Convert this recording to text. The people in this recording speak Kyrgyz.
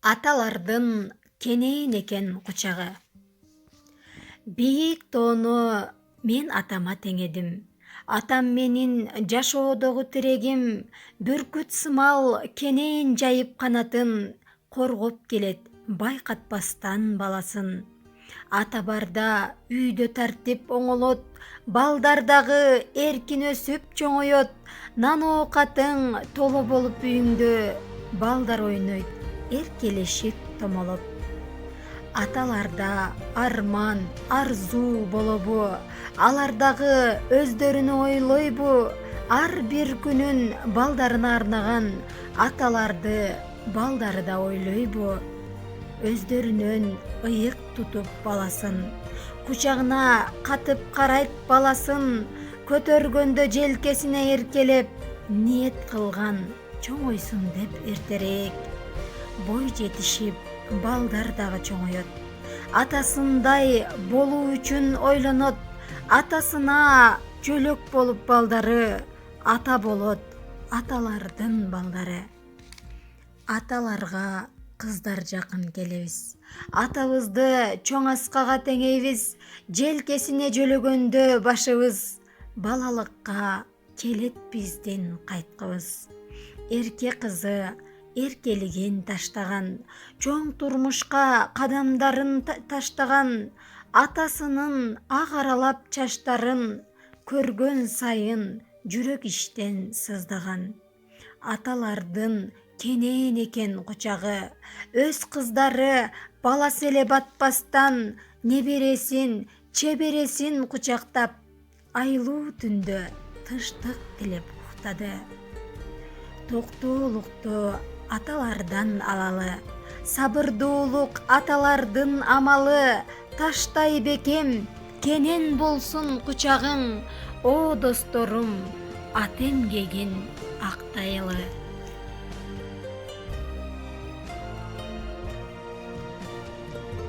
Аталардын кенен экен кучагы. Бийик тоону мен атама теңедим. Атам менин жашоодогу тирегим, бүркүт сымал кенен жайып канатын, коргоп келет байкатпастан баласын. Ата барда үйдө тартип оңолот, балдар дагы эркин өсүп чоңоет, нан оокатың толо болуп үйүңдө, балдар ойнойт, эркелешип томолоп. Аталарда арман, арзуу болобу, алар дагы өздөрүнү ойлойбу, ар бир күнүн балдарына арнаган аталарды балдары да ойлойбу, өздөрүнөн ыйык тутуп баласын, кучагына катып карайт баласын, көтөргөндө желкесине эркелеп, ниет кылган чоңойсун деп эртерээк. Бой жетишип, балдар дагы чоңоет, атасындай болуу үчүн ойлонот, атасына жөлөк болуп балдары, ата болот аталардын балдары. Аталарга кыздар жакын келебиз, атабызды чоң аскага теңейбиз, желкесине жөлөгөндө башыбыз, балалыкка келет биздин кайткыбыз. Эрке кызы эркелигин таштаган, чоң турмушка кадамдарын таштаган, атасынын ак аралап чачтарын көргөн сайын жүрөк иштен сыздаган. Аталардын кенен экен кучагы, өз кыздары баласы эле батпастан, небересин, чебересин кучактап, айлуу түндө тынчтык тилеп уктады. Токтоолукту аталардан алалы, сабырдуулук аталардын амалы, таштай бекем, кенен болсун кучагың, о досторум, ат эмгегин актайлы.